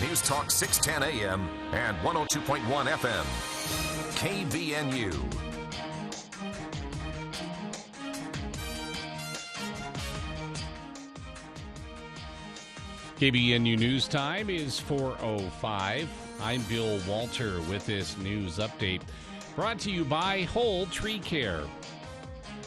News Talk 610 AM and 102.1 FM. KVNU. KBNU News Time is 4:05. I'm Bill Walter with this news update brought to you by Whole Tree Care.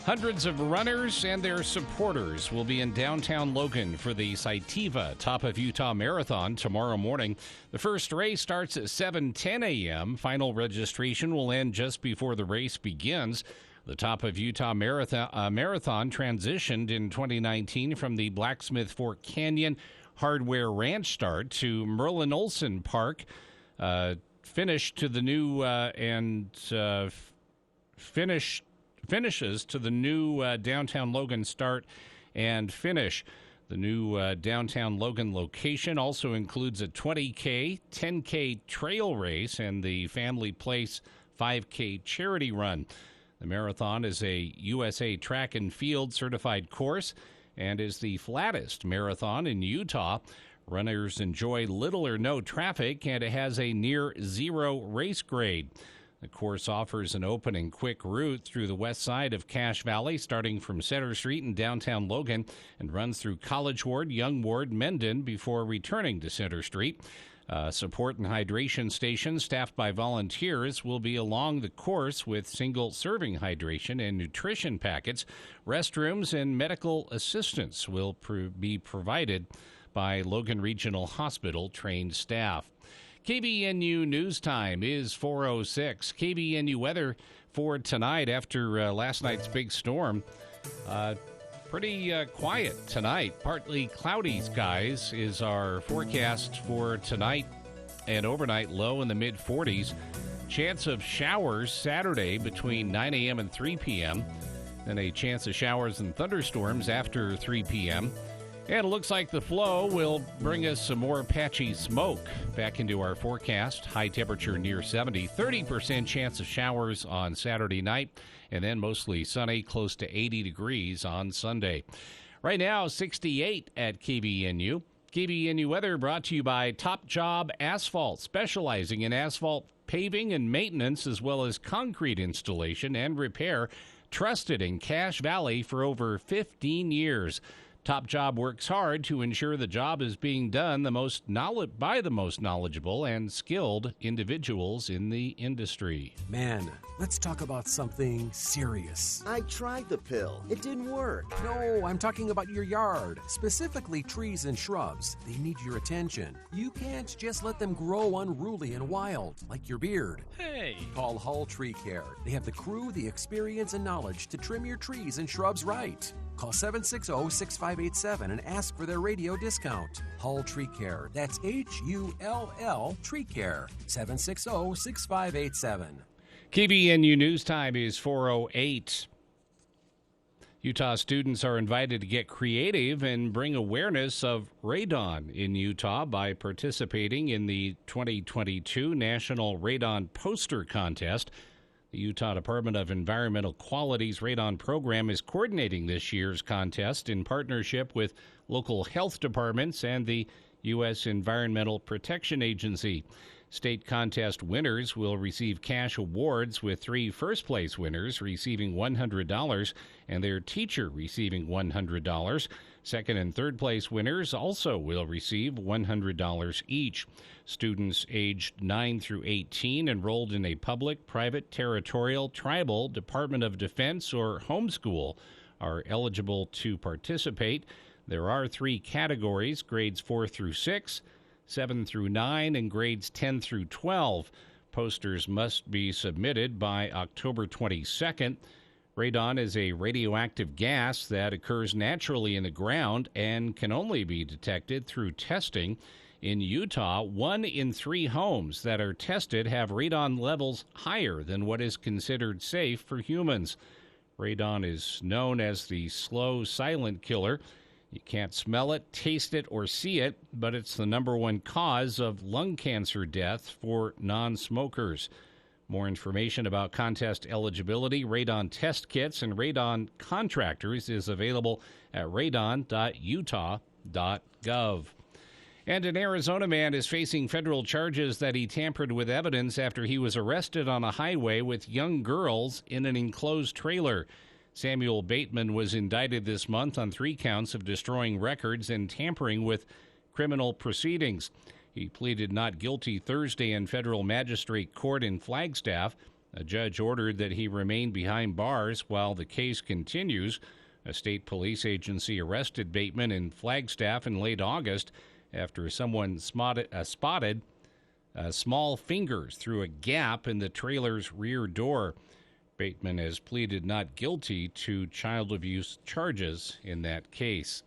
Hundreds of runners and their supporters will be in downtown Logan for the Cytiva Top of Utah Marathon tomorrow morning. The first race starts at 7:10 a.m. Final registration will end just before the race begins. The Top of Utah Marathon transitioned in 2019 from the Blacksmith Fork Canyon Hardware Ranch start to Merlin Olsen Park, finishes to the new downtown Logan start and finish. The new downtown Logan location also includes a 20K, 10K trail race and the Family Place 5K charity run. The marathon is a USA Track and Field certified course and is the flattest marathon in Utah. Runners enjoy little or no traffic, and it has a near zero race grade. The course offers an open and quick route through the west side of Cache Valley, starting from Center Street in downtown Logan, and runs through College Ward, Young Ward, Mendon, before returning to Center Street. Support and hydration stations staffed by volunteers will be along the course with single-serving hydration and nutrition packets. Restrooms and medical assistance will be provided by Logan Regional Hospital trained staff. KBNU News Time is 4:06. KBNU weather for tonight after last night's big storm. Pretty quiet tonight. Partly cloudy skies is our forecast for tonight and overnight, low in the mid-40s. Chance of showers Saturday between 9 a.m. and 3 p.m. Then a chance of showers and thunderstorms after 3 p.m. And it looks like the flow will bring us some more patchy smoke back into our forecast. High temperature near 70, 30% chance of showers on Saturday night, and then mostly sunny, close to 80 degrees on Sunday. Right now, 68 at KBNU. KBNU weather brought to you by Top Job Asphalt, specializing in asphalt paving and maintenance, as well as concrete installation and repair. Trusted in Cache Valley for over 15 years. Top Job works hard to ensure the job is being done by the most knowledgeable and skilled individuals in the industry. Man, let's talk about something serious. I tried the pill. It didn't work. No, I'm talking about your yard, specifically trees and shrubs. They need your attention. You can't just let them grow unruly and wild, like your beard. Hey! Call Hull Tree Care. They have the crew, the experience, and knowledge to trim your trees and shrubs right. Call 760-6587 and ask for their radio discount. Hull Tree Care. That's Hull Tree Care. 760-6587. KBNU News Time is 4:08. Utah students are invited to get creative and bring awareness of radon in Utah by participating in the 2022 National Radon Poster Contest. The Utah Department of Environmental Quality's radon program is coordinating this year's contest in partnership with local health departments and the U.S. Environmental Protection Agency. State contest winners will receive cash awards, with 3 first-place winners receiving $100 and their teacher receiving $100. Second and third-place winners also will receive $100 each. Students aged 9 through 18 enrolled in a public, private, territorial, tribal, Department of Defense, or homeschool are eligible to participate. There are 3 categories: grades 4 through 6, 7 through 9, and grades 10 through 12. Posters must be submitted by October 22nd. Radon is a radioactive gas that occurs naturally in the ground and can only be detected through testing. In Utah, 1 in 3 homes that are tested have radon levels higher than what is considered safe for humans. Radon is known as the slow, silent killer. You can't smell it, taste it, or see it, but it's the #1 cause of lung cancer death for non-smokers. More information about contest eligibility, radon test kits, and radon contractors is available at radon.utah.gov. And an Arizona man is facing federal charges that he tampered with evidence after he was arrested on a highway with young girls in an enclosed trailer. Samuel Bateman was indicted this month on 3 counts of destroying records and tampering with criminal proceedings. He pleaded not guilty Thursday in federal magistrate court in Flagstaff. A judge ordered that he remain behind bars while the case continues. A state police agency arrested Bateman in Flagstaff in late August after someone spotted small fingers through a gap in the trailer's rear door. Bateman has pleaded not guilty to child abuse charges in that case.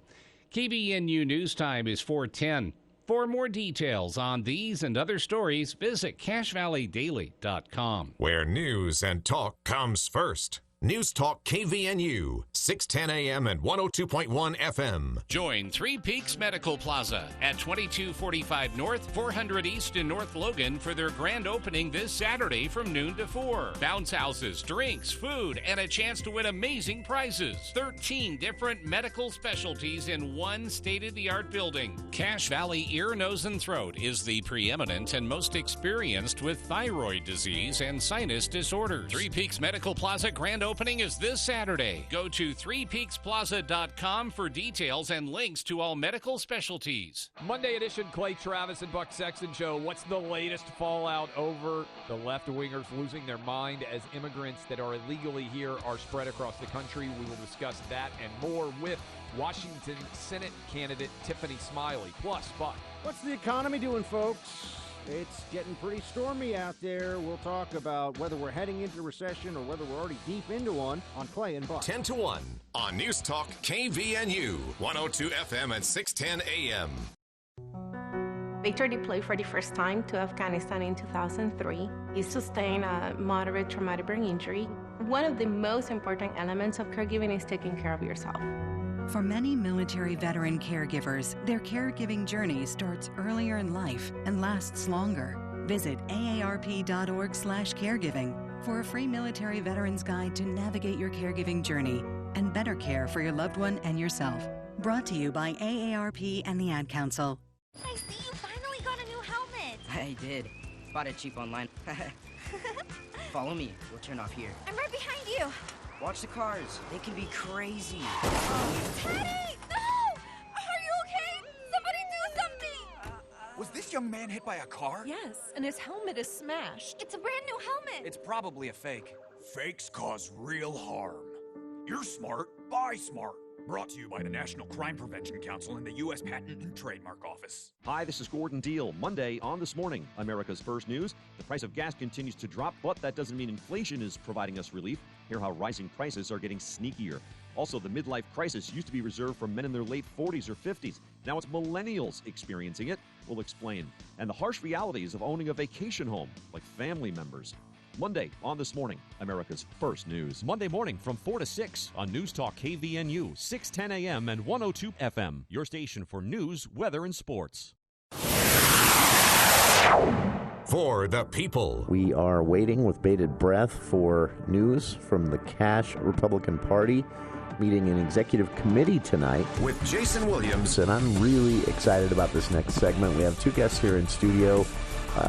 KVNU News Time is 4:10. For more details on these and other stories, visit CashValleyDaily.com. Where news and talk comes first. News Talk KVNU, 610 AM and 102.1 FM. Join Three Peaks Medical Plaza at 2245 North, 400 East in North Logan for their grand opening this Saturday from noon to 4. Bounce houses, drinks, food, and a chance to win amazing prizes. 13 different medical specialties in one state-of-the-art building. Cache Valley Ear, Nose, and Throat is the preeminent and most experienced with thyroid disease and sinus disorders. Three Peaks Medical Plaza grand opening is this Saturday. Go to threepeaksplaza.com for details and links to all medical specialties. Monday edition, Clay Travis and Buck Sexton Show. What's the latest fallout over the left-wingers losing their mind as immigrants that are illegally here are spread across the country? We will discuss that and more with Washington Senate candidate Tiffany Smiley. Plus, Buck. What's the economy doing, folks? It's getting pretty stormy out there. We'll talk about whether we're heading into a recession or whether we're already deep into one on Clay and Buck. 10 to 1 on News Talk KVNU, 102 FM and 610 AM. Victor deployed for the first time to Afghanistan in 2003. He sustained a moderate traumatic brain injury. One of the most important elements of caregiving is taking care of yourself. For many military veteran caregivers, their caregiving journey starts earlier in life and lasts longer. Visit aarp.org/caregiving for a free military veterans guide to navigate your caregiving journey and better care for your loved one and yourself. Brought to you by AARP and the Ad Council. I see you finally got a new helmet. I did. Bought it cheap online. Follow me. We'll turn off here. I'm right behind you. Watch the cars. They can be crazy. Teddy! No! Are you okay? Somebody do something! Was this young man hit by a car? Yes, and his helmet is smashed. It's a brand new helmet. It's probably a fake. Fakes cause real harm. You're smart, buy smart. Brought to you by the National Crime Prevention Council and the U.S. Patent and Trademark Office. Hi, this is Gordon Deal. Monday on This Morning, America's First News. The price of gas continues to drop, but that doesn't mean inflation is providing us relief. Hear how rising prices are getting sneakier. Also, the midlife crisis used to be reserved for men in their late 40s or 50s. Now it's millennials experiencing it. We'll explain. And the harsh realities of owning a vacation home, like family members. Monday on This Morning, America's First News. Monday morning from 4 to 6 on News Talk KVNU, 610 AM and 102 FM. Your station for news, weather, and sports. For the people. We are waiting with bated breath for news from the Cache Republican Party meeting an executive committee tonight. With Jason Williams. And I'm really excited about this next segment. We have 2 guests here in studio.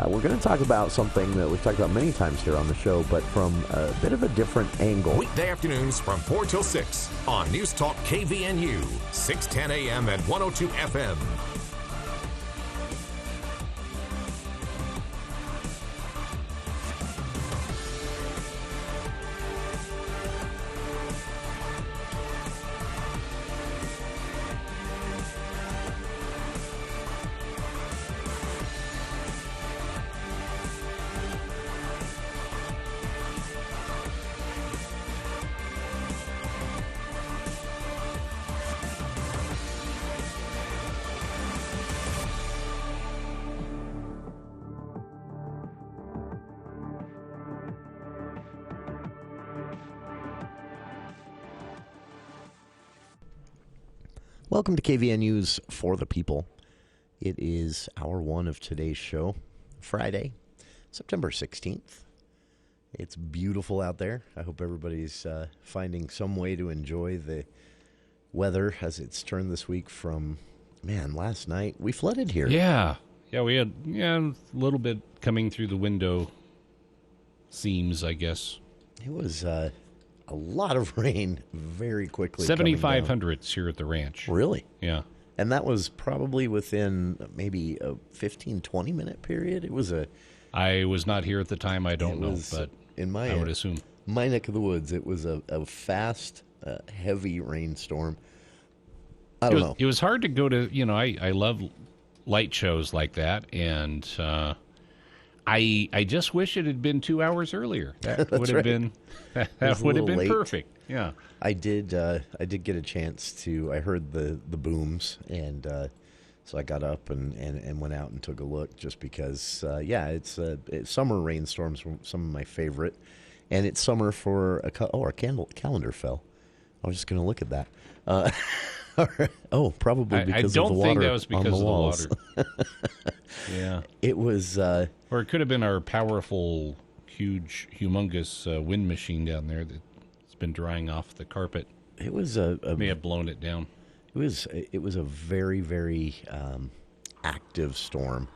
We're going to talk about something that we've talked about many times here on the show, but from a bit of a different angle. Weekday afternoons from 4 till 6 on News Talk KVNU, 610 AM and 102 FM. Welcome to KVNU's For the People. It is hour 1 of today's show, Friday, September 16th. It's beautiful out there. I hope everybody's finding some way to enjoy the weather as it's turned this week from man, last night we flooded here. Yeah, we had a little bit coming through the window seams, I guess. It was a lot of rain very quickly. 7,500 here at the ranch. Really? Yeah. And that was probably within maybe a 15, 20-minute period. I was not here at the time. I don't know, but I would assume. My neck of the woods, it was a fast, heavy rainstorm. I don't know. It was hard to go to, I love light shows like that, and I just wish it had been 2 hours earlier. That would have been perfect. Yeah. I did get a chance to. I heard the booms, and so I got up and went out and took a look, just because. It's summer rainstorms were some of my favorite, and it's summer for our calendar fell. I was just going to look at that. Probably because of the water. I don't think that was because of the water. Yeah, it was, or it could have been our powerful, humongous wind machine down there that's been drying off the carpet. It was may have blown it down. It was a very, very active storm,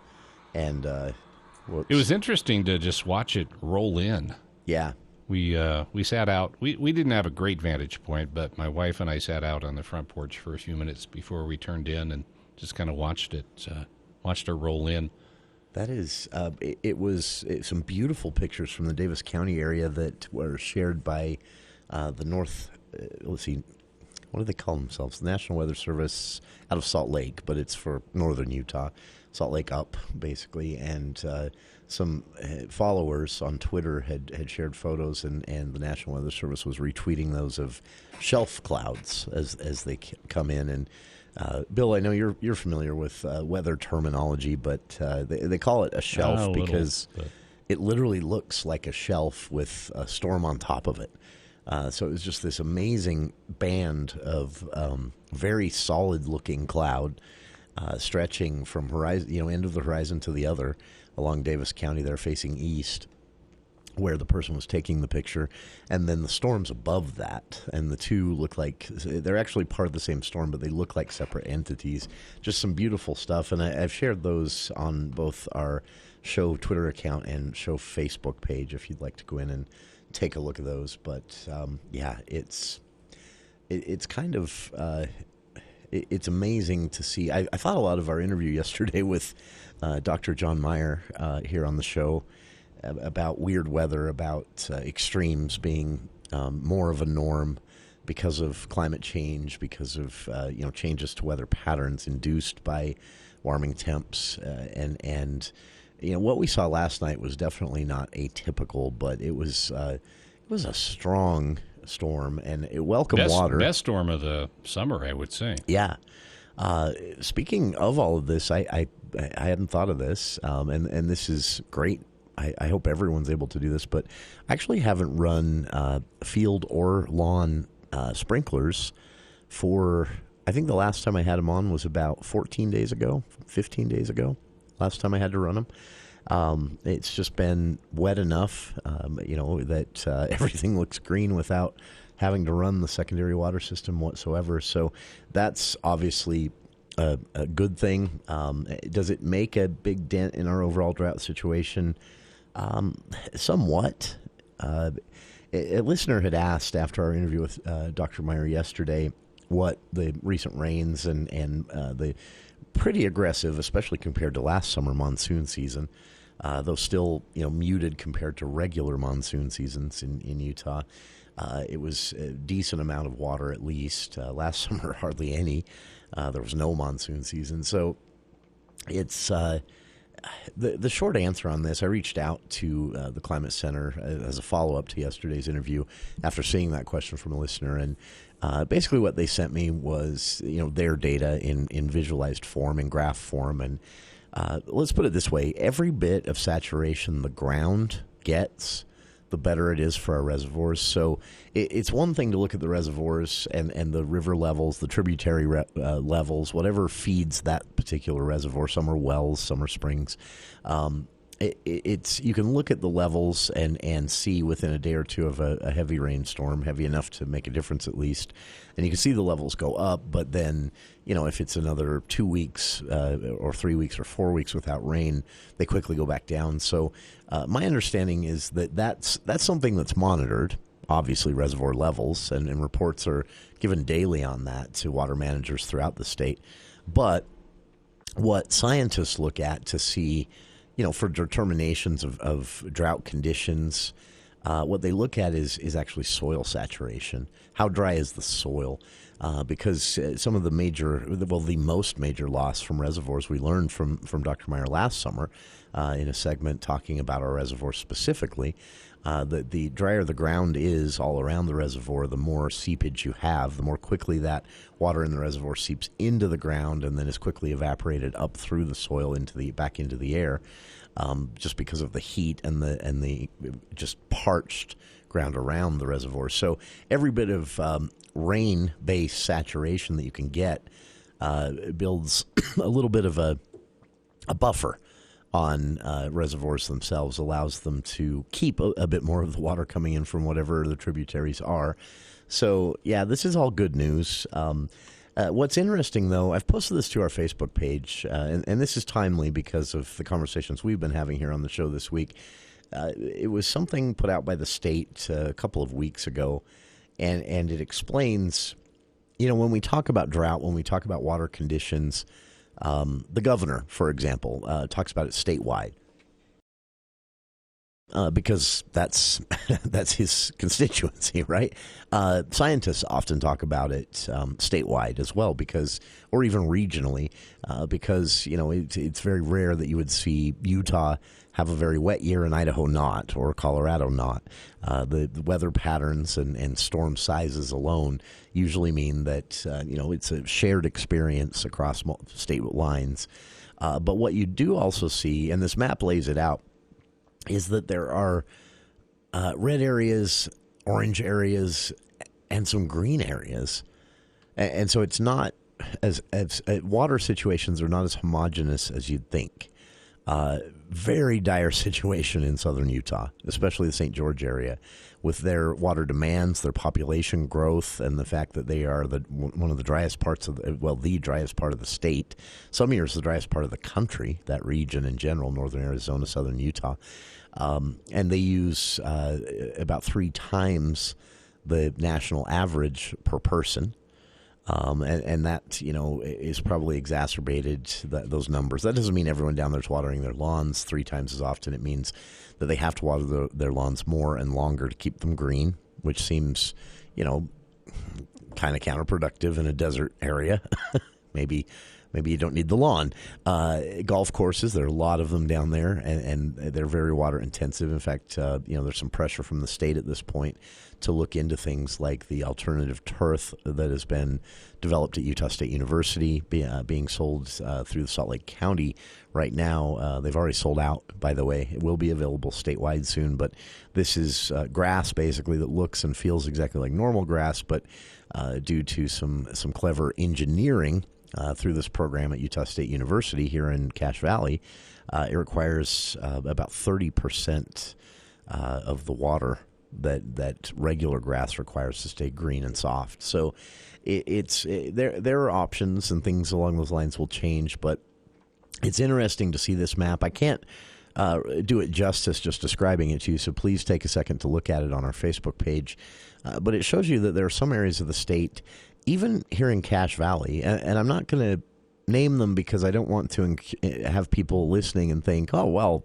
and it was interesting to just watch it roll in. Yeah. We sat out. We didn't have a great vantage point, but my wife and I sat out on the front porch for a few minutes before we turned in and just kind of watched her roll in. That is, it was some beautiful pictures from the Davis County area that were shared by the North. Let's see, what do they call themselves? The National Weather Service out of Salt Lake, but it's for northern Utah, Salt Lake up basically, and some followers on Twitter had shared photos, and the National Weather Service was retweeting those of shelf clouds as they come in. And Bill, I know you're familiar with weather terminology, but they call it a shelf because it literally looks like a shelf with a storm on top of it. So it was just this amazing band of very solid-looking cloud stretching from horizon, end of the horizon to the other, along Davis County there facing east, where the person was taking the picture, and then the storms above that, and the two look like they're actually part of the same storm, but they look like separate entities. Just some beautiful stuff, and I've shared those on both our show Twitter account and show Facebook page if you'd like to go in and take a look at those. But it's kind of it's amazing to see. I thought a lot of our interview yesterday with Dr. John Meyer here on the show about weird weather, about extremes being more of a norm because of climate change, because of changes to weather patterns induced by warming temps, and what we saw last night was definitely not atypical, but it was a strong storm, and it welcomed water. Best storm of the summer, I would say. Yeah. Speaking of all of this, I hadn't thought of this, and this is great. I hope everyone's able to do this, but I actually haven't run field or lawn sprinklers for, I think the last time I had them on was about 15 days ago, last time I had to run them. It's just been wet enough, that everything looks green without having to run the secondary water system whatsoever. So that's obviously a good thing. Does it make a big dent in our overall drought situation? Somewhat. A listener had asked after our interview with Dr. Meyer yesterday what the recent rains and the pretty aggressive, especially compared to last summer monsoon season, though still muted compared to regular monsoon seasons in Utah. It was a decent amount of water at least. Last summer, hardly any. There was no monsoon season. So it's the short answer on this. I reached out to the Climate Center as a follow-up to yesterday's interview after seeing that question from a listener. And basically what they sent me was their data in visualized form, in graph form. And let's put it this way. Every bit of saturation the ground gets, the better it is for our reservoirs. So it's one thing to look at the reservoirs and the river levels, the tributary levels, whatever feeds that particular reservoir. Some are wells, some are springs. it's you can look at the levels and see within a day or two of a heavy rainstorm, heavy enough to make a difference at least, and you can see the levels go up. But then, if it's another 2 weeks or 3 weeks or 4 weeks without rain, they quickly go back down. So my understanding is that's something that's monitored. Obviously, reservoir levels and reports are given daily on that to water managers throughout the state. But what scientists look at to see, for determinations of drought conditions, what they look at is actually soil saturation. How dry is the soil? Because some of the most major loss from reservoirs we learned from Dr. Meyer last summer in a segment talking about our reservoir specifically. The drier the ground is all around the reservoir, the more seepage you have, the more quickly that water in the reservoir seeps into the ground and then is quickly evaporated up through the soil back into the air, just because of the heat and the just parched ground around the reservoir. So every bit of rain-based saturation that you can get builds a little bit of a buffer on reservoirs themselves, allows them to keep a bit more of the water coming in from whatever the tributaries are. So, yeah, this is all good news. What's interesting, though, I've posted this to our Facebook page, and this is timely because of the conversations we've been having here on the show this week. It was something put out by the state a couple of weeks ago, and it explains, when we talk about drought, when we talk about water conditions, the governor, for example, talks about it statewide because that's his constituency, right? Scientists often talk about it statewide as well, or even regionally, because it's very rare that you would see Utah have a very wet year and Idaho not, or Colorado not. The weather patterns and storm sizes alone usually mean that it's a shared experience across state lines. But what you do also see, and this map lays it out, is that there are red areas, orange areas, and some green areas. And so it's not as water situations are not as homogeneous as you'd think. Very dire situation in southern Utah, especially the St. George area, with their water demands, their population growth, and the fact that they are one of the driest parts of the driest part of the state. Some years the driest part of the country, that region in general, northern Arizona, southern Utah. And they use about 3 times the national average per person. And that, is probably exacerbated, those numbers. That doesn't mean everyone down there is watering their lawns 3 times as often. It means that they have to water their lawns more and longer to keep them green, which seems, kind of counterproductive in a desert area. Maybe you don't need the lawn. Golf courses, there are a lot of them down there, and they're very water intensive. In fact, there's some pressure from the state at this point to look into things like the alternative turf that has been developed at Utah State University, being sold through the Salt Lake County right now. They've already sold out, by the way. It will be available statewide soon, but this is grass basically that looks and feels exactly like normal grass, but due to some clever engineering through this program at Utah State University here in Cache Valley, it requires about 30% of the water that regular grass requires to stay green and soft. So there are options, and things along those lines will change, but it's interesting to see this map. I can't do it justice just describing it to you, so please take a second to look at it on our Facebook page. But it shows you that there are some areas of the state, even here in Cache Valley, and I'm not going to name them because I don't want to have people listening and think, oh, well,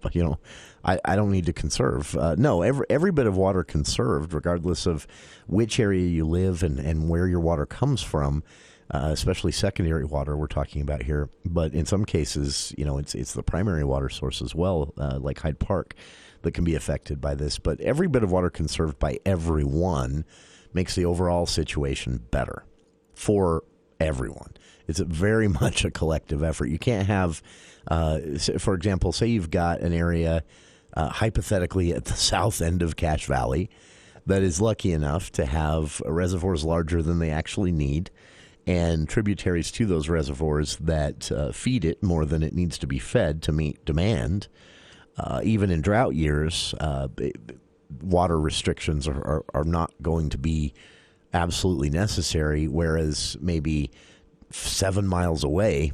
I don't need to conserve. No, every bit of water conserved, regardless of which area you live and where your water comes from, especially secondary water we're talking about here. But in some cases, it's the primary water source as well, like Hyde Park, that can be affected by this. But every bit of water conserved by everyone makes the overall situation better for everyone. It's very much a collective effort. You can't have, for example, say you've got an area hypothetically at the south end of Cache Valley that is lucky enough to have reservoirs larger than they actually need and tributaries to those reservoirs that feed it more than it needs to be fed to meet demand. even in drought years, water restrictions are not going to be absolutely necessary, whereas maybe 7 miles away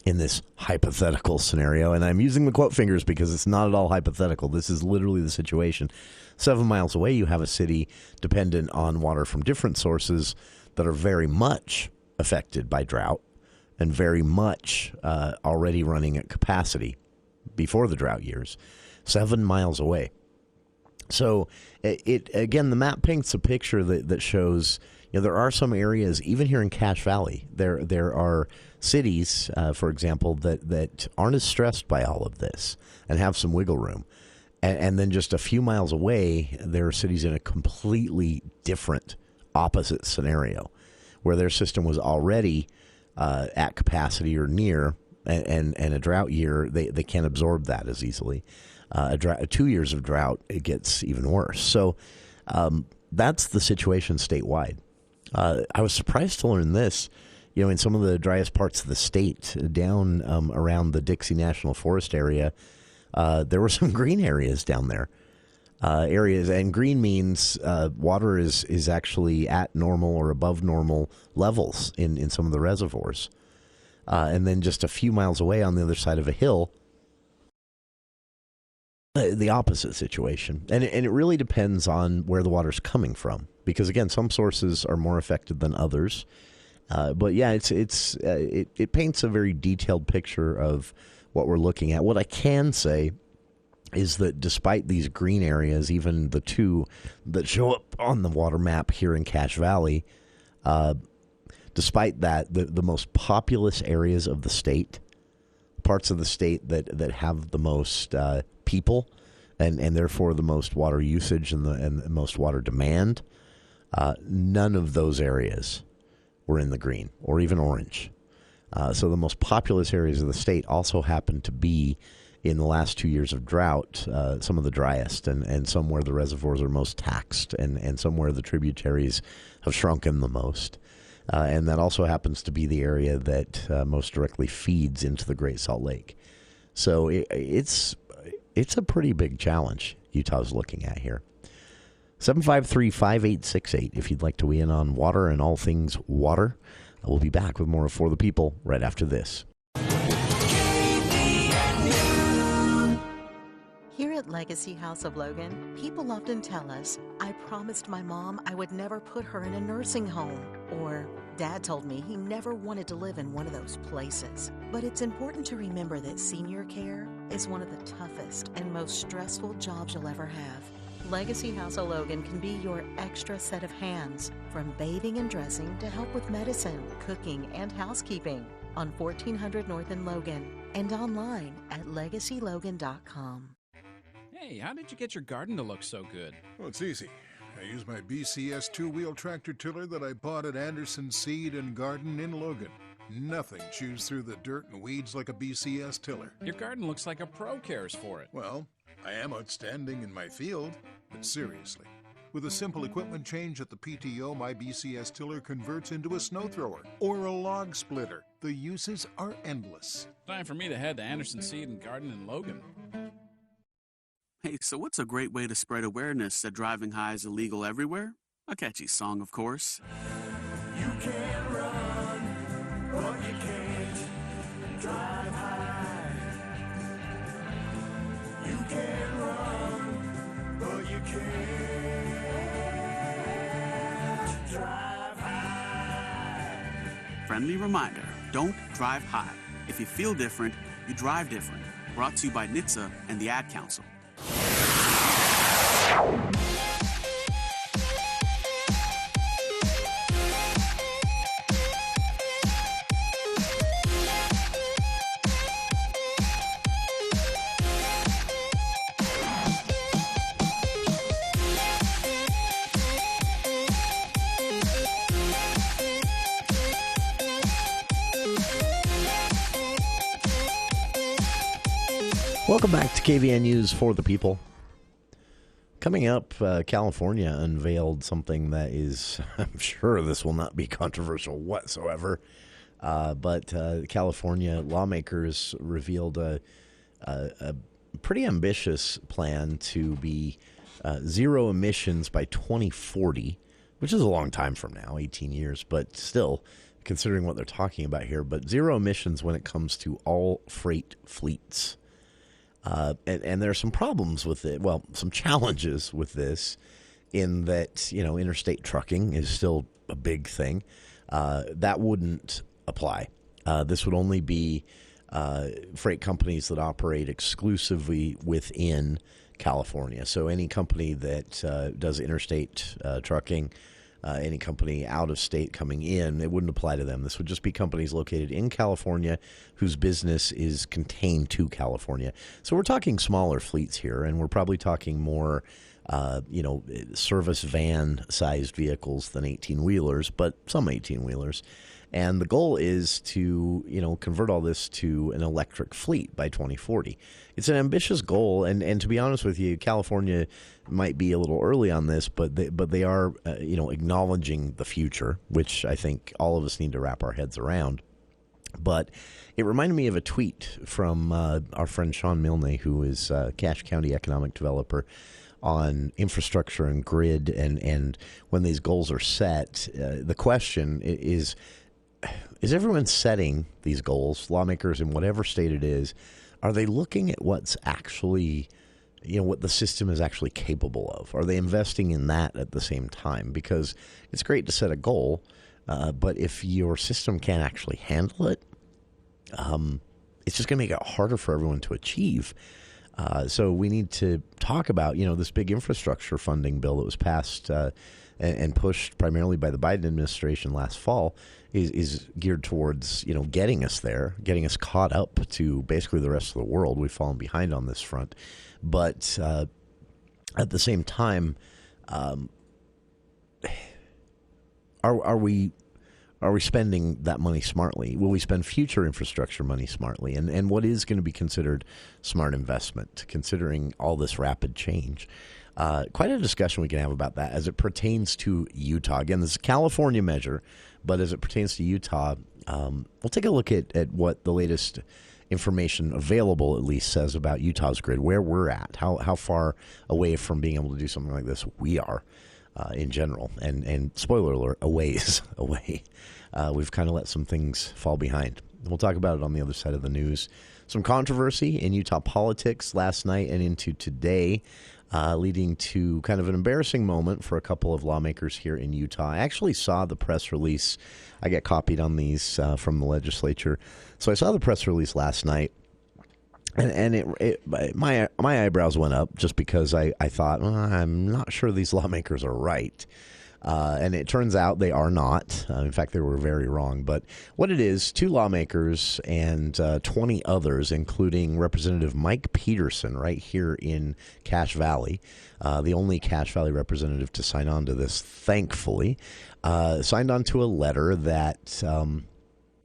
in this hypothetical scenario, and I'm using the quote fingers because it's not at all hypothetical. This is literally the situation. 7 miles away, you have a city dependent on water from different sources that are very much affected by drought and very much already running at capacity before the drought years. 7 miles away. So it again, the map paints a picture that shows, there are some areas, even here in Cache Valley, there are cities, for example, that aren't as stressed by all of this and have some wiggle room. And then just a few miles away, there are cities in a completely different, opposite scenario, where their system was already at capacity or near, and a drought year, they can't absorb that as easily. 2 years of drought, it gets even worse. So that's the situation statewide. I was surprised to learn this. In some of the driest parts of the state, down around the Dixie National Forest area, there were some green areas down there. And green means water is actually at normal or above normal levels in some of the reservoirs. And then just a few miles away on the other side of a hill, the opposite situation. And it really depends on where the water's coming from. Because, again, some sources are more affected than others. But, yeah, it paints a very detailed picture of what we're looking at. What I can say is that despite these green areas, even the two that show up on the water map here in Cache Valley, despite that, the most populous areas of the state, parts of the state that have the most people and therefore the most water usage and the most water demand, none of those areas were in the green or even orange. So the most populous areas of the state also happen to be, in the last 2 years of drought, some of the driest and some where the reservoirs are most taxed and some where the tributaries have shrunken the most. And that also happens to be the area that most directly feeds into the Great Salt Lake. So it's a pretty big challenge Utah's looking at here. 753-5868 if you'd like to weigh in on water and all things water. We'll be back with more of For the People right after this. Here at Legacy House of Logan, people often tell us, I promised my mom I would never put her in a nursing home. Or, Dad told me he never wanted to live in one of those places. But it's important to remember that senior care is one of the toughest and most stressful jobs you'll ever have. Legacy House of Logan can be your extra set of hands, from bathing and dressing to help with medicine, cooking, and housekeeping on 1400 North in Logan and online at legacylogan.com. Hey, how did you get your garden to look so good? Well, it's easy. I use my BCS two-wheel tractor tiller that I bought at Anderson Seed and Garden in Logan. Nothing chews through the dirt and weeds like a BCS tiller. Your garden looks like a pro cares for it. Well, I am outstanding in my field, but seriously. With a simple equipment change at the PTO, my BCS tiller converts into a snow thrower or a log splitter. The uses are endless. Time for me to head to Anderson Seed and Garden in Logan. Hey, so what's a great way to spread awareness that driving high is illegal everywhere? A catchy song, of course. You can run, but you can't drive high. You can run, but you can't drive high. Friendly reminder, don't drive high. If you feel different, you drive different. Brought to you by NHTSA and the Ad Council. Welcome back to KVN News For the People. Coming up, California unveiled something that is, I'm sure this will not be controversial whatsoever, but California lawmakers revealed a pretty ambitious plan to be zero emissions by 2040, which is a long time from now, 18 years, but still, considering what they're talking about here. But zero emissions when it comes to all freight fleets. And there are some problems with it. Well, some challenges with this in that, interstate trucking is still a big thing. That wouldn't apply. This would only be freight companies that operate exclusively within California. So any company that does interstate trucking, any company out of state coming in, it wouldn't apply to them. This would just be companies located in California whose business is contained to California. So we're talking smaller fleets here, and we're probably talking more, service van-sized vehicles than 18-wheelers, but some 18-wheelers. And the goal is to, convert all this to an electric fleet by 2040. It's an ambitious goal, and to be honest with you, California might be a little early on this, but they are, acknowledging the future, which I think all of us need to wrap our heads around. But it reminded me of a tweet from our friend Sean Milne, who is a Cache County economic developer, on infrastructure and grid, and when these goals are set, the question is everyone setting these goals, lawmakers in whatever state it is, are they looking at what's actually, what the system is actually capable of? Are they investing in that at the same time? Because it's great to set a goal, but if your system can't actually handle it, it's just going to make it harder for everyone to achieve. So we need to talk about, this big infrastructure funding bill that was passed and pushed primarily by the Biden administration last fall is geared towards, getting us there, getting us caught up to basically the rest of the world. We've fallen behind on this front. But at the same time, are we spending that money smartly? Will we spend future infrastructure money smartly? And what is going to be considered smart investment, considering all this rapid change? Quite a discussion we can have about that as it pertains to Utah. Again, this is a California measure, but as it pertains to Utah, we'll take a look at what the latest information available at least says about Utah's grid, where we're at, how far away from being able to do something like this we are in general. And spoiler alert, a ways away. We've kind of let some things fall behind. We'll talk about it on the other side of the news. Some controversy in Utah politics last night and into today, leading to kind of an embarrassing moment for a couple of lawmakers here in Utah. I actually saw the press release. I get copied on these from the legislature. So I saw the press release last night, and my eyebrows went up just because I thought, well, I'm not sure these lawmakers are right. And it turns out they are not. In fact, they were very wrong. But what it is, 2 lawmakers and 20 others, including Representative Mike Peterson right here in Cache Valley, the only Cache Valley representative to sign on to this, thankfully, signed on to a letter that,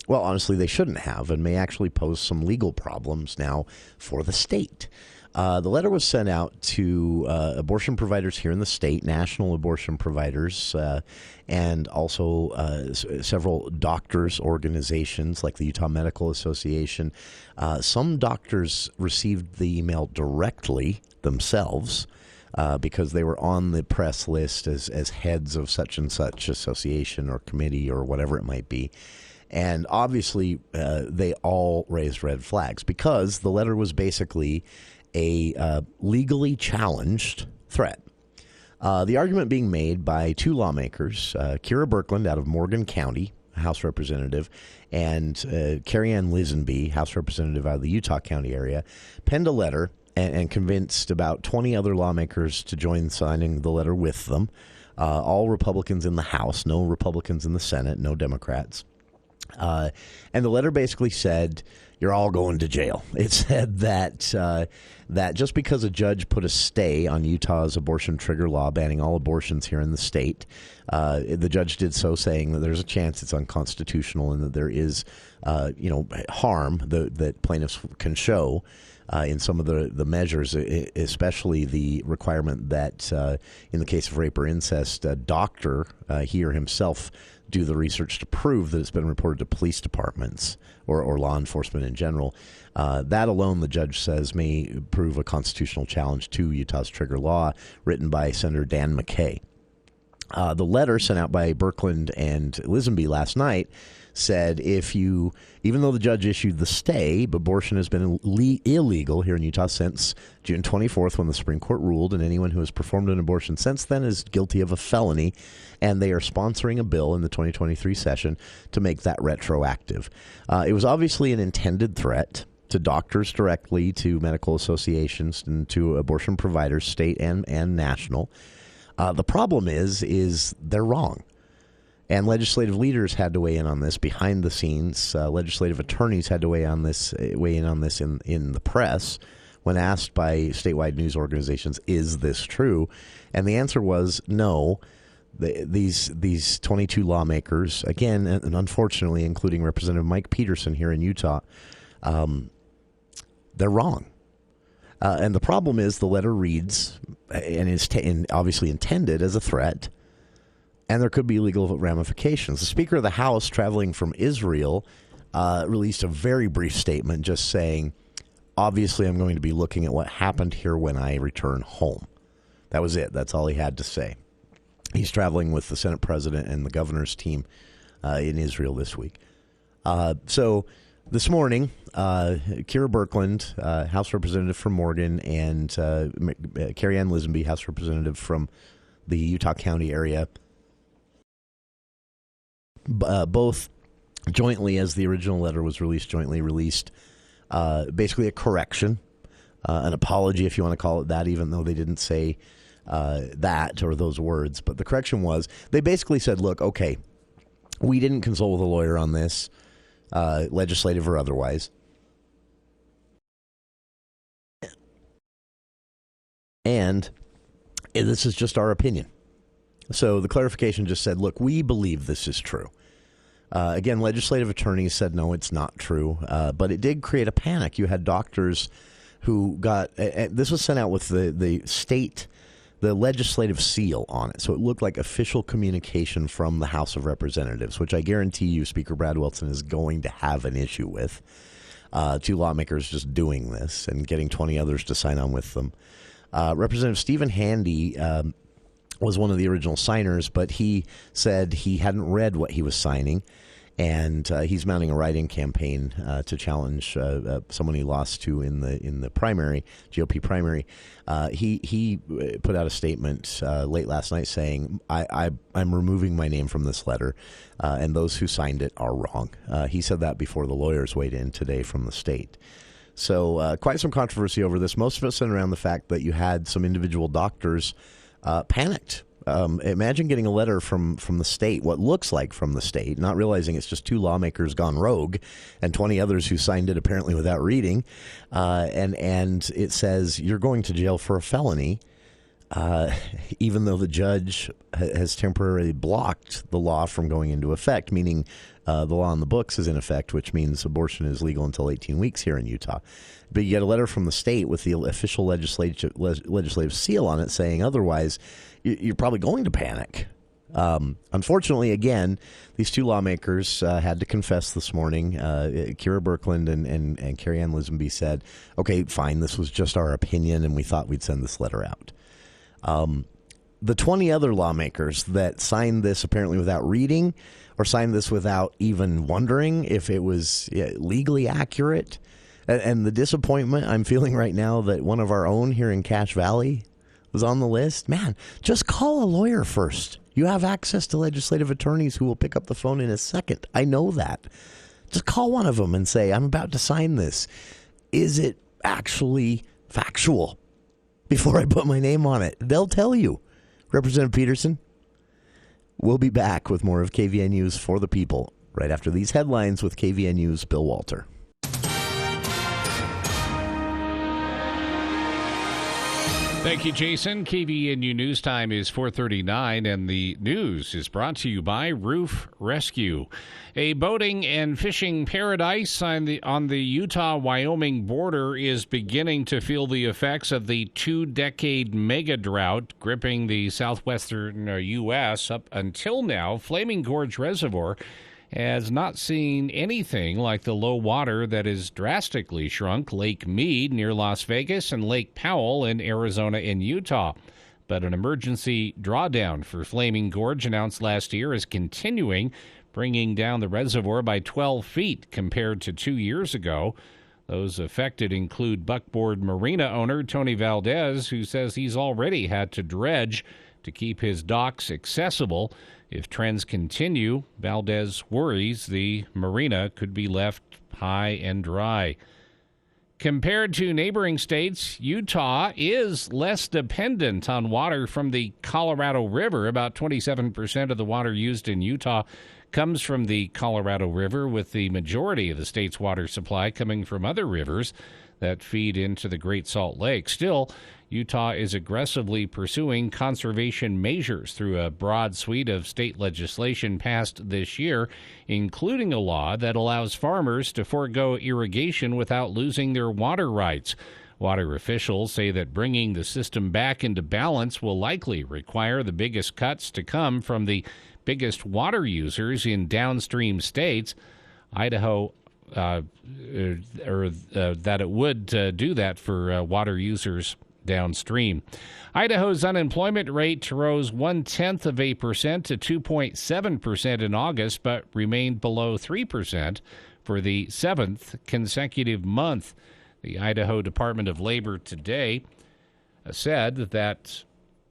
well, honestly, they shouldn't have and may actually pose some legal problems now for the state. The letter was sent out to abortion providers here in the state, national abortion providers, and also several doctors' organizations like the Utah Medical Association. Some doctors received the email directly themselves because they were on the press list as heads of such and such association or committee or whatever it might be. And obviously, they all raised red flags because the letter was basically a legally challenged threat. The argument being made by 2 lawmakers, Kira Birkeland out of Morgan County, House Representative, and Carrie Ann Lisenby, House Representative out of the Utah County area, penned a letter and convinced about 20 other lawmakers to join signing the letter with them. All Republicans in the House, no Republicans in the Senate, no Democrats. And the letter basically said, you're all going to jail. It said that that just because a judge put a stay on Utah's abortion trigger law banning all abortions here in the state, the judge did so saying that there's a chance it's unconstitutional and that there is, harm that plaintiffs can show in some of the measures, especially the requirement that in the case of rape or incest, a doctor, he or himself, do the research to prove that it's been reported to police departments or law enforcement in general. That alone, the judge says, may prove a constitutional challenge to Utah's trigger law, written by Senator Dan McKay. The letter sent out by Birkeland and Lisenby last night said even though the judge issued the stay, abortion has been illegal here in Utah since June 24th when the Supreme Court ruled, and anyone who has performed an abortion since then is guilty of a felony, and they are sponsoring a bill in the 2023 session to make that retroactive. It was obviously an intended threat to doctors directly, to medical associations, and to abortion providers, state and national. The problem is they're wrong. And legislative leaders had to weigh in on this behind the scenes. Legislative attorneys had to weigh in on this in the press when asked by statewide news organizations, is this true? And the answer was no. These 22 lawmakers, again, and unfortunately, including Representative Mike Peterson here in Utah, they're wrong. And the problem is the letter reads, and is obviously intended as a threat, and there could be legal ramifications. The Speaker of the House, traveling from Israel, released a very brief statement just saying, obviously I'm going to be looking at what happened here when I return home. That was it. That's all he had to say. He's traveling with the Senate President and the governor's team in Israel this week. So this morning, Kira Birkeland, House Representative from Morgan, and Carrie Ann Lisenby, House Representative from the Utah County area, both jointly, as the original letter was released, jointly released basically a correction, an apology, if you want to call it that, even though they didn't say that or those words. But the correction was, they basically said, look, okay, we didn't consult with a lawyer on this, legislative or otherwise. And this is just our opinion. So the clarification just said, look, we believe this is true. Again, legislative attorneys said, no, it's not true. But it did create a panic. You had doctors who got, this was sent out with the state, the legislative seal on it. So it looked like official communication from the House of Representatives, which I guarantee you Speaker Brad Wilson is going to have an issue with. Two lawmakers just doing this and getting 20 others to sign on with them. Representative Stephen Handy was one of the original signers, but he said he hadn't read what he was signing, and he's mounting a write-in campaign to challenge someone he lost to in the primary, GOP primary. He put out a statement late last night saying, I'm removing my name from this letter, and those who signed it are wrong. He said that before the lawyers weighed in today from the state. So quite some controversy over this. Most of it centered around the fact that you had some individual doctors panicked. Imagine getting a letter from the state, what looks like from the state, not realizing it's just two lawmakers gone rogue and 20 others who signed it apparently without reading. And it says you're going to jail for a felony, even though the judge has temporarily blocked the law from going into effect, meaning the law on the books is in effect, which means abortion is legal until 18 weeks here in Utah. But you get a letter from the state with the official legislative seal on it saying otherwise, you're probably going to panic. Unfortunately, again, these two lawmakers had to confess this morning. Kira Birkeland and Carrie Ann Lisenby said, okay, fine, this was just our opinion, and we thought we'd send this letter out. The 20 other lawmakers that signed this apparently without reading or signed this without even wondering if it was legally accurate. And the disappointment I'm feeling right now that one of our own here in Cache Valley was on the list. Man, just call a lawyer first. You have access to legislative attorneys who will pick up the phone in a second. I know that. Just call one of them and say, I'm about to sign this. Is it actually factual? Before I put my name on it, they'll tell you. Representative Peterson, we'll be back with more of KVN News for the People right after these headlines with KVN News' Bill Walter. Thank you, Jason. KVNU News Time is 4:39, and the news is brought to you by Roof Rescue. A boating and fishing paradise on the Utah-Wyoming border is beginning to feel the effects of the 2-decade mega drought gripping the southwestern U.S. Up until now, Flaming Gorge Reservoir has not seen anything like the low water that has drastically shrunk Lake Mead near Las Vegas and Lake Powell in Arizona and Utah. But an emergency drawdown for Flaming Gorge announced last year is continuing, bringing down the reservoir by 12 feet compared to 2 years ago. Those affected include Buckboard Marina owner Tony Valdez, who says he's already had to dredge to keep his docks accessible. If trends continue, Valdez worries the marina could be left high and dry. Compared to neighboring states, Utah is less dependent on water from the Colorado River. About 27% of the water used in Utah comes from the Colorado River, with the majority of the state's water supply coming from other rivers that feed into the Great Salt Lake. Still, Utah is aggressively pursuing conservation measures through a broad suite of state legislation passed this year, including a law that allows farmers to forego irrigation without losing their water rights. Water officials say that bringing the system back into balance will likely require the biggest cuts to come from the biggest water users in downstream states. Idaho that it would do that for water users downstream. Idaho's unemployment rate rose 0.1% to 2.7% in August, but remained below 3% for the 7th consecutive month. The Idaho Department of Labor today said that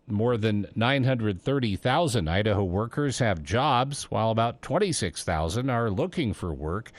more than 930,000 Idaho workers have jobs, while about 26,000 are looking for work.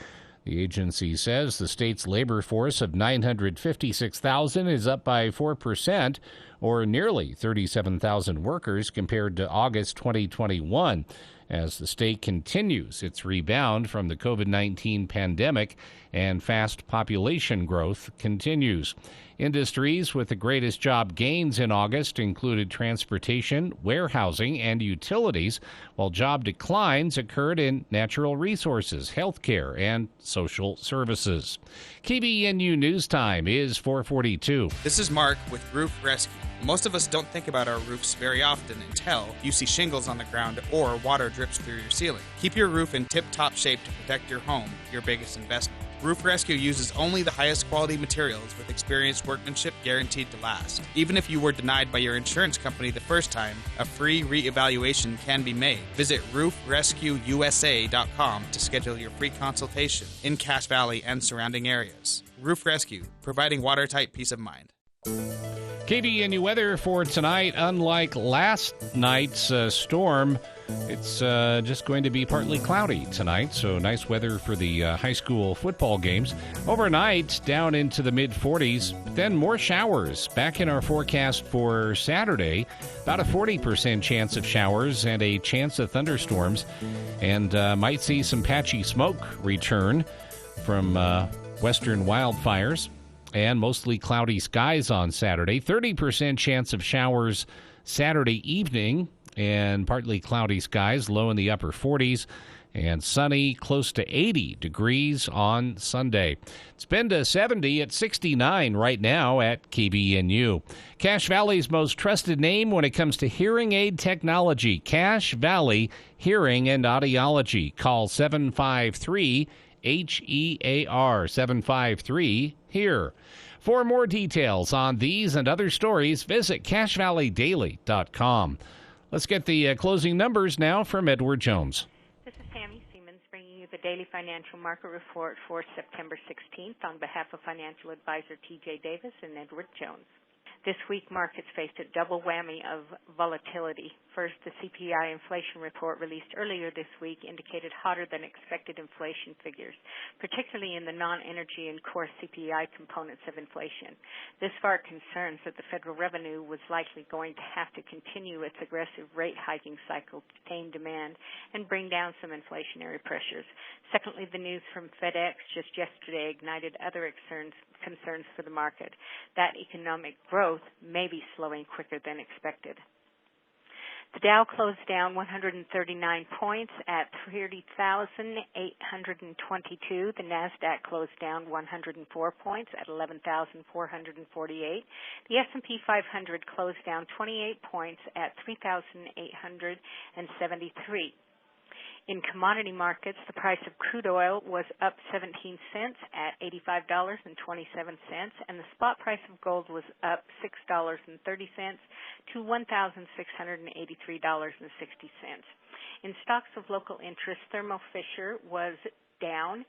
The agency says the state's labor force of 956,000 is up by 4%, or nearly 37,000 workers compared to August 2021, as the state continues its rebound from the COVID-19 pandemic and fast population growth continues. Industries with the greatest job gains in August included transportation, warehousing, and utilities, while job declines occurred in natural resources, healthcare, and social services. KVNU News Time is 4:42. This is Mark with Roof Rescue. Most of us don't think about our roofs very often until you see shingles on the ground or water drips through your ceiling. Keep your roof in tip-top shape to protect your home, your biggest investment. Roof Rescue uses only the highest quality materials with experienced workmanship guaranteed to last. Even if you were denied by your insurance company the first time, a free re-evaluation can be made. Visit roofrescueusa.com to schedule your free consultation in Cache Valley and surrounding areas. Roof Rescue, providing watertight peace of mind. KVNU weather for tonight. Unlike last night's storm, it's just going to be partly cloudy tonight, so nice weather for the high school football games. Overnight, down into the mid-40s, then more showers. Back in our forecast for Saturday, about a 40% chance of showers and a chance of thunderstorms, and might see some patchy smoke return from western wildfires. And mostly cloudy skies on Saturday. 30% chance of showers Saturday evening, and partly cloudy skies, low in the upper 40s, and sunny, close to 80 degrees on Sunday. It's been to 70 at 69 right now at KBNU. Cache Valley's most trusted name when it comes to hearing aid technology. Cache Valley Hearing and Audiology. Call 753-HEAR, 753-HEAR. For more details on these and other stories, visit CacheValleyDaily.com. Let's get the closing numbers now from Edward Jones. This is Tammy Siemens bringing you the Daily Financial Market Report for September 16th on behalf of financial advisor T.J. Davis and Edward Jones. This week, markets faced a double whammy of volatility. First, the CPI inflation report released earlier this week indicated hotter than expected inflation figures, particularly in the non-energy and core CPI components of inflation. This sparked concerns that the Federal Revenue was likely going to have to continue its aggressive rate hiking cycle to tame demand and bring down some inflationary pressures. Secondly, the news from FedEx just yesterday ignited other concerns concerns for the market. That economic growth may be slowing quicker than expected. The Dow closed down 139 points at 30,822. The NASDAQ closed down 104 points at 11,448. The S&P 500 closed down 28 points at 3,873. In commodity markets, the price of crude oil was up 17 cents at $85.27, and the spot price of gold was up $6.30 to $1,683.60. In stocks of local interest, Thermo Fisher was down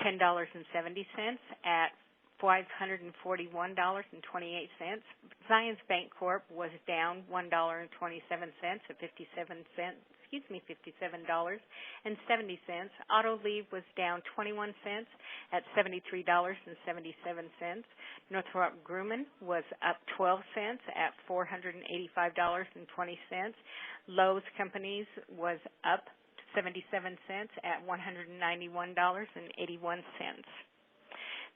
$10.70 at $541.28. Zions Bancorp was down $1.27 at $57.70. Autoliv was down 21 cents at $73.77. Northrop Grumman was up 12 cents at $485.20. Lowe's Companies was up 77 cents at $191.81.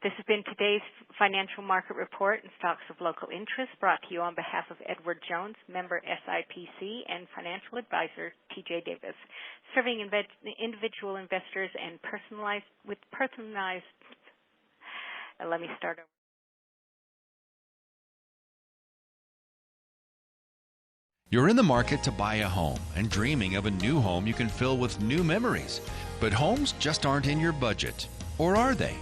This has been today's financial market report and stocks of local interest, brought to you on behalf of Edward Jones, member SIPC, and financial advisor TJ Davis, serving individual investors and personalized. Let me start over. You're in the market to buy a home and dreaming of a new home you can fill with new memories. But homes just aren't in your budget. Or are they?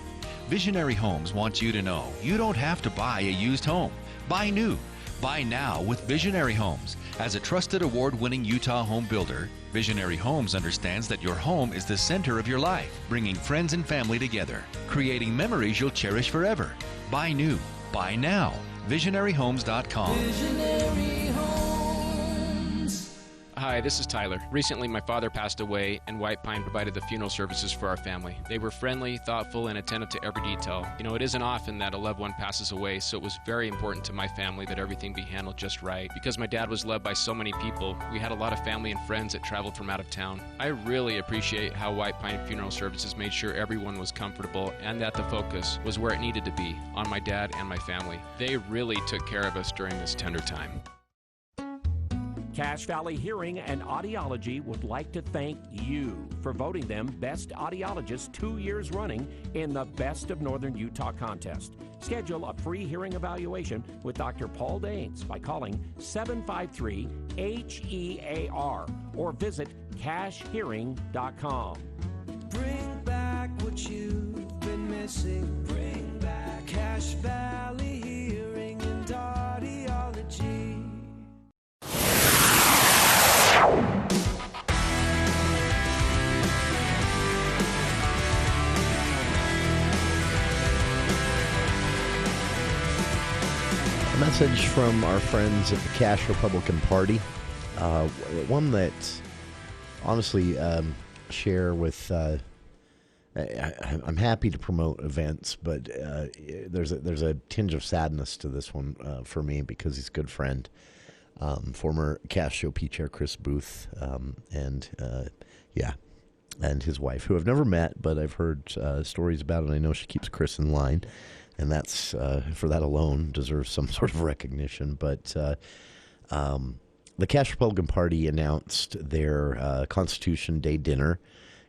Visionary Homes wants you to know you don't have to buy a used home. Buy new. Buy now with Visionary Homes. As a trusted award-winning Utah home builder, Visionary Homes understands that your home is the center of your life, bringing friends and family together, creating memories you'll cherish forever. Buy new. Buy now. VisionaryHomes.com. Visionary Homes. Hi, this is Tyler. Recently, my father passed away, and White Pine provided the funeral services for our family. They were friendly, thoughtful, and attentive to every detail. You know, it isn't often that a loved one passes away, so it was very important to my family that everything be handled just right. Because my dad was loved by so many people, we had a lot of family and friends that traveled from out of town. I really appreciate how White Pine Funeral Services made sure everyone was comfortable and that the focus was where it needed to be, on my dad and my family. They really took care of us during this tender time. Cache Valley Hearing and Audiology would like to thank you for voting them Best Audiologist 2 years running in the Best of Northern Utah contest. Schedule a free hearing evaluation with Dr. Paul Daines by calling 753-HEAR or visit cachehearing.com. Bring back what you've been missing. Bring back Cache Valley Hearing and Audiology. A message from our friends at the Cache Republican Party, one that honestly share with. I'm happy to promote events, but there's a tinge of sadness to this one for me because he's a good friend. Former Cache OP Chair Chris Booth, and his wife, who I've never met, but I've heard stories about, and I know she keeps Chris in line, and that's for that alone deserves some sort of recognition. But the Cache Republican Party announced their Constitution Day dinner.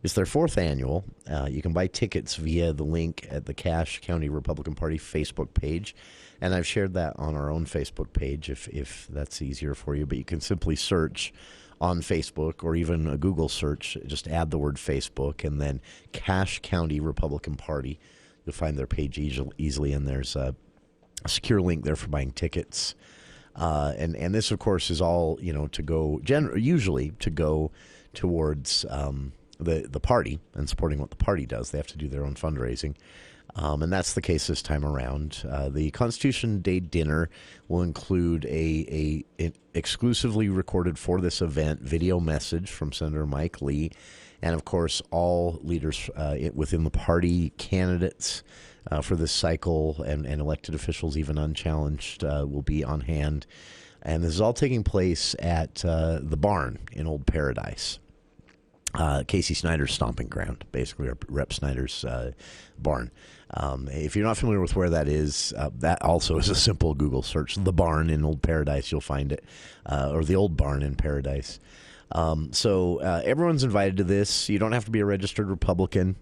It's their 4th annual. You can buy tickets via the link at the Cache County Republican Party Facebook page. And I've shared that on our own Facebook page if that's easier for you. But you can simply search on Facebook or even a Google search. Just add the word Facebook and then Cache County Republican Party. You'll find their page easily, and there's a secure link there for buying tickets. And this, of course, is all to go usually to go towards the party and supporting what the party does. They have to do their own fundraising. And that's the case this time around. The Constitution Day dinner will include a exclusively recorded for this event video message from Senator Mike Lee, and of course all leaders within the party, candidates for this cycle, and elected officials, even unchallenged, will be on hand. And this is all taking place at the Barn in Old Paradise. Casey Snyder's stomping ground, basically, or Rep Snyder's barn. If you're not familiar with where that is, that also is a simple Google search. The barn in Old Paradise, you'll find it, or the old barn in Paradise. So everyone's invited to this. You don't have to be a registered Republican.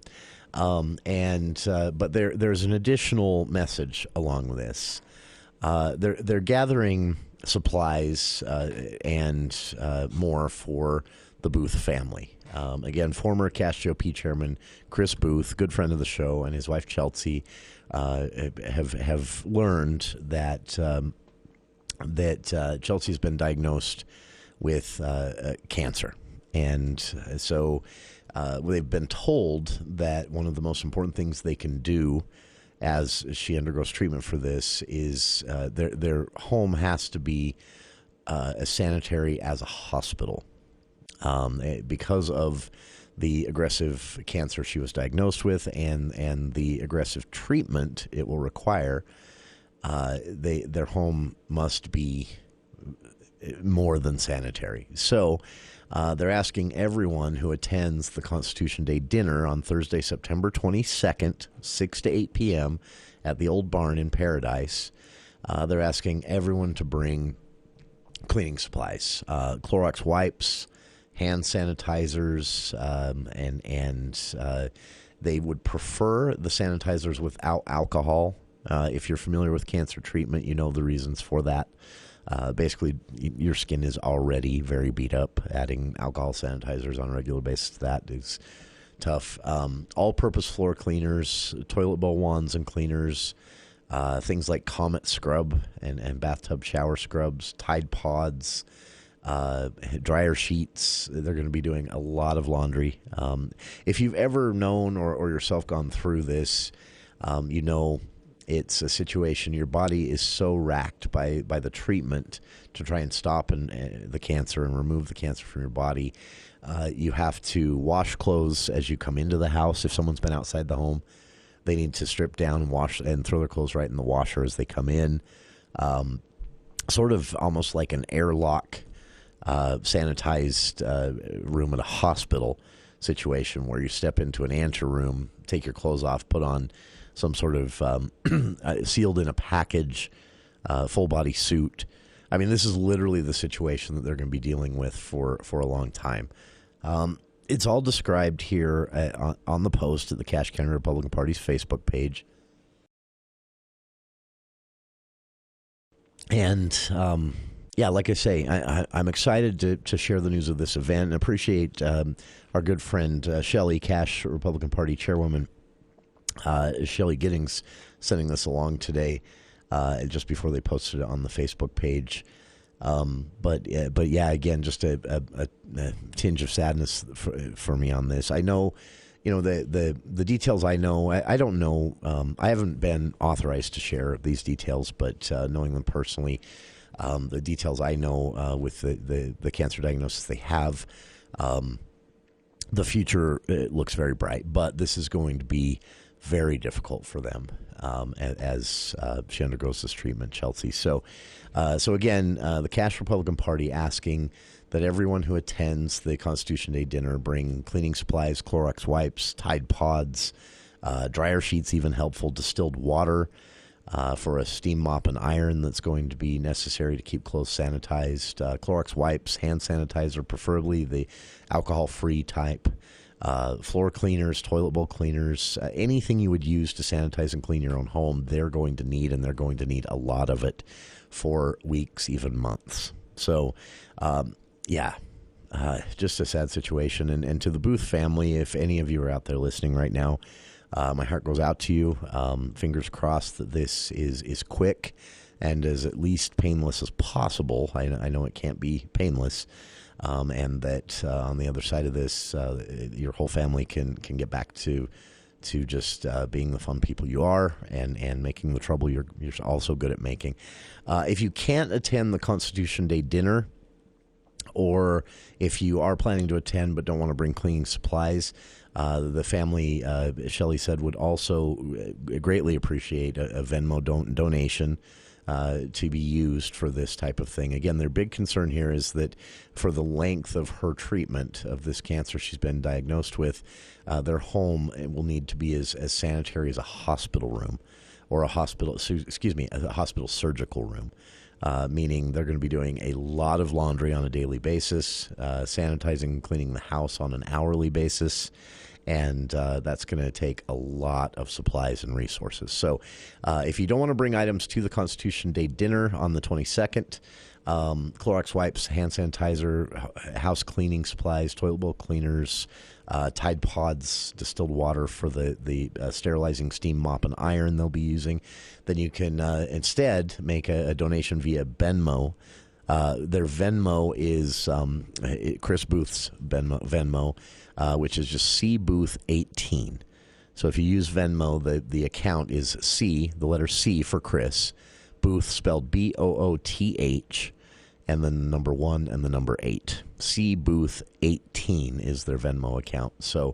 But there's an additional message along with this. They're gathering supplies and more for the Booth family. Again, former Cash GOP chairman Chris Booth, good friend of the show, and his wife Chelsea have learned that Chelsea's been diagnosed with cancer, and so they've been told that one of the most important things they can do as she undergoes treatment for this is their home has to be as sanitary as a hospital. Because of the aggressive cancer she was diagnosed with and the aggressive treatment it will require, their home must be more than sanitary. So they're asking everyone who attends the Constitution Day dinner on Thursday, September 22nd, 6 to 8 p.m. at the Old Barn in Paradise. They're asking everyone to bring cleaning supplies, Clorox wipes, hand sanitizers, and they would prefer the sanitizers without alcohol. If you're familiar with cancer treatment, you know the reasons for that. Basically, your skin is already very beat up. Adding alcohol sanitizers on a regular basis to that is tough. All-purpose floor cleaners, toilet bowl wands and cleaners, things like Comet scrub and bathtub shower scrubs, Tide Pods, dryer sheets. They're going to be doing a lot of laundry. If you've ever known or yourself gone through this, you know it's a situation. Your body is so racked by the treatment to try and stop the cancer and remove the cancer from your body. You have to wash clothes as you come into the house. If someone's been outside the home, they need to strip down and wash and throw their clothes right in the washer as they come in. Sort of almost like an airlock sanitized room at a hospital situation where you step into an anteroom, take your clothes off, put on some sort of sealed in a package full body suit. I mean, this is literally the situation that they're going to be dealing with for a long time. It's all described here on the post at the Cache County Republican Party's Facebook page. And yeah, like I say, I'm excited to share the news of this event and appreciate our good friend Shelley, Cache Republican Party Chairwoman, Shelley Giddings, sending this along today just before they posted it on the Facebook page. But yeah, again, just a tinge of sadness for me on this. I know, you know, the details I know, I don't know. I haven't been authorized to share these details, but knowing them personally, the details I know with the cancer diagnosis they have, the future looks very bright. But this is going to be very difficult for them as she undergoes this treatment, Chelsea. So again, the Cache Republican Party asking that everyone who attends the Constitution Day dinner bring cleaning supplies, Clorox wipes, Tide Pods, dryer sheets, even helpful, distilled water for a steam mop and iron that's going to be necessary to keep clothes sanitized, Clorox wipes, hand sanitizer, preferably the alcohol-free type, floor cleaners, toilet bowl cleaners, anything you would use to sanitize and clean your own home, they're going to need, and they're going to need a lot of it for weeks, even months. So, yeah, just a sad situation. And to the Booth family, if any of you are out there listening right now, my heart goes out to you. Fingers crossed that this is quick and as at least painless as possible. I know it can't be painless. And that on the other side of this, your whole family can get back to just being the fun people you are and making the trouble you're also good at making. If you can't attend the Constitution Day dinner, or if you are planning to attend but don't want to bring cleaning supplies, the family, Shelley said, would also greatly appreciate a Venmo donation to be used for this type of thing. Again, their big concern here is that for the length of her treatment of this cancer she's been diagnosed with, their home will need to be as sanitary as a hospital room, or a hospital surgical room, meaning they're going to be doing a lot of laundry on a daily basis, sanitizing and cleaning the house on an hourly basis, and that's going to take a lot of supplies and resources. So if you don't want to bring items to the Constitution Day dinner on the 22nd, Clorox wipes, hand sanitizer, house cleaning supplies, toilet bowl cleaners, Tide Pods, distilled water for the sterilizing steam mop and iron they'll be using, then you can instead make a donation via Venmo. Their Venmo is Chris Booth's Venmo, which is just CBooth18. So if you use Venmo, the account is C, the letter C for Chris, Booth spelled BOOTH, and then the number 1 and the number 8. CBooth18 is their Venmo account. So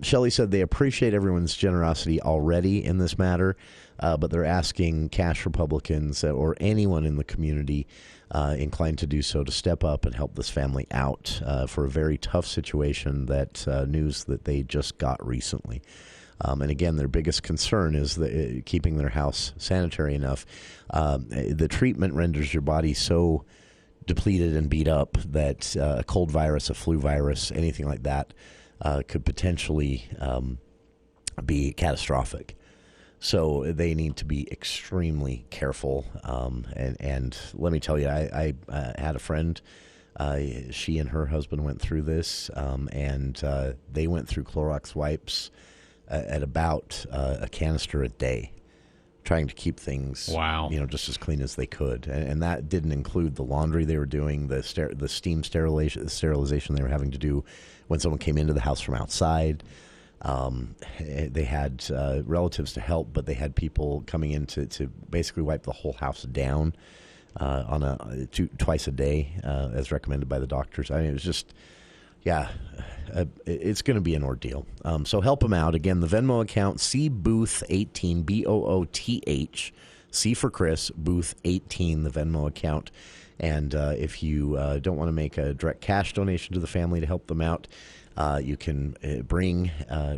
Shelley said they appreciate everyone's generosity already in this matter, but they're asking cash Republicans or anyone in the community inclined to do so to step up and help this family out for a very tough situation, that news that they just got recently. And again, their biggest concern is keeping their house sanitary enough. The treatment renders your body so depleted and beat up that a cold virus, a flu virus, anything like that could potentially be catastrophic. So they need to be extremely careful. And let me tell you, I had a friend. She and her husband went through this, and they went through Clorox wipes at about a canister a day, trying to keep things, just as clean as they could. And that didn't include the laundry they were doing, the steam sterilization they were having to do when someone came into the house from outside. They had relatives to help, but they had people coming in to basically wipe the whole house down on twice a day, as recommended by the doctors. I mean, it was just... it's going to be an ordeal. So help them out. Again, the Venmo account, CBooth18, BOOTH, C for Chris, Booth18, the Venmo account. And if you don't want to make a direct cash donation to the family to help them out, you can bring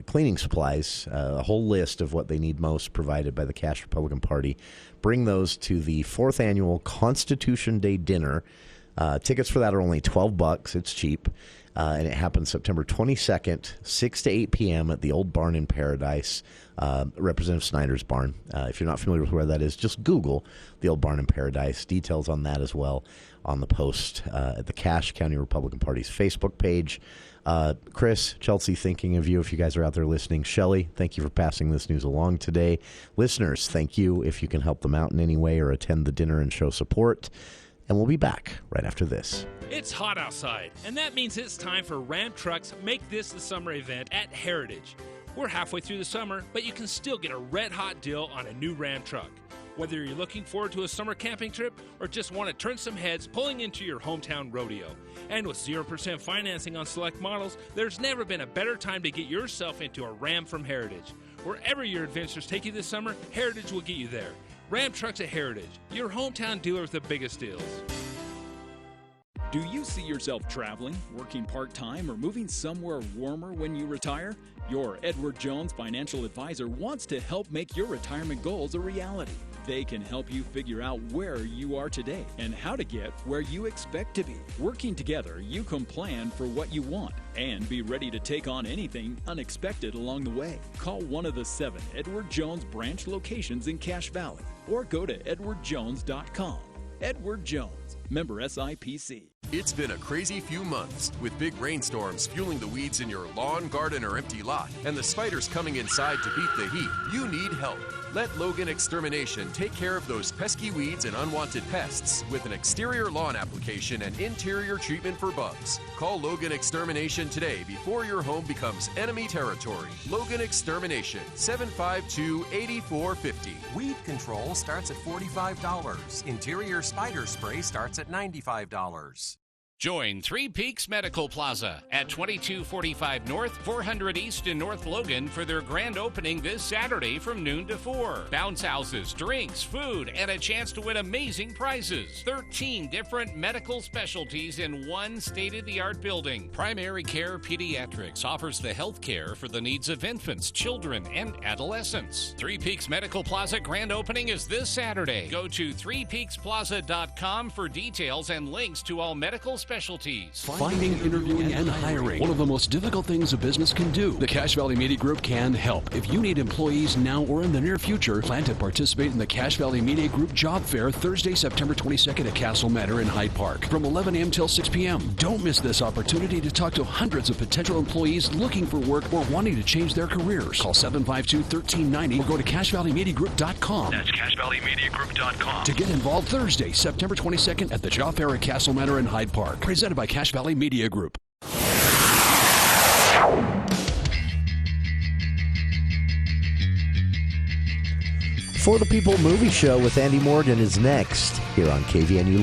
cleaning supplies, a whole list of what they need most provided by the Cash Republican Party. Bring those to the 4th annual Constitution Day dinner. Tickets for that are only $12. It's cheap. And it happens September 22nd, 6 to 8 p.m. at the Old Barn in Paradise, Representative Snyder's barn. If you're not familiar with where that is, just Google the Old Barn in Paradise. Details on that as well on the post at the Cache County Republican Party's Facebook page. Chris, Chelsea, thinking of you if you guys are out there listening. Shelley, thank you for passing this news along today. Listeners, thank you if you can help them out in any way or attend the dinner and show support. And we'll be back right after this. It's hot outside, and that means it's time for Ram Trucks Make This the Summer event at Heritage. We're halfway through the summer, but you can still get a red-hot deal on a new Ram truck. Whether you're looking forward to a summer camping trip or just want to turn some heads pulling into your hometown rodeo. And with 0% financing on select models, there's never been a better time to get yourself into a Ram from Heritage. Wherever your adventures take you this summer, Heritage will get you there. Ram Trucks at Heritage, your hometown dealer with the biggest deals. Do you see yourself traveling, working part-time, or moving somewhere warmer when you retire? Your Edward Jones financial advisor wants to help make your retirement goals a reality. They can help you figure out where you are today and how to get where you expect to be. Working together, you can plan for what you want and be ready to take on anything unexpected along the way. Call one of the 7 Edward Jones branch locations in Cache Valley or go to edwardjones.com. Edward Jones, member SIPC. It's been a crazy few months with big rainstorms fueling the weeds in your lawn, garden, or empty lot, and the spiders coming inside to beat the heat. You need help. Let Logan Extermination take care of those pesky weeds and unwanted pests with an exterior lawn application and interior treatment for bugs. Call Logan Extermination today before your home becomes enemy territory. Logan Extermination, 752-8450. Weed control starts at $45. Interior spider spray starts at $95. Join Three Peaks Medical Plaza at 2245 North, 400 East in North Logan for their grand opening this Saturday from noon to 4. Bounce houses, drinks, food, and a chance to win amazing prizes. 13 different medical specialties in one state-of-the-art building. Primary Care Pediatrics offers the health care for the needs of infants, children, and adolescents. Three Peaks Medical Plaza grand opening is this Saturday. Go to threepeaksplaza.com for details and links to all medical specialties. Finding, interviewing, and hiring. One of the most difficult things a business can do. The Cache Valley Media Group can help. If you need employees now or in the near future, plan to participate in the Cache Valley Media Group Job Fair Thursday, September 22nd at Castle Manor in Hyde Park from 11 a.m. till 6 p.m. Don't miss this opportunity to talk to hundreds of potential employees looking for work or wanting to change their careers. Call 752-1390 or go to CacheValleyMediaGroup.com. That's CacheValleyMediaGroup.com. To get involved Thursday, September 22nd at the Job Fair at Castle Manor in Hyde Park. Presented by Cache Valley Media Group. For the People movie show with Andy Morgan is next here on KVNU.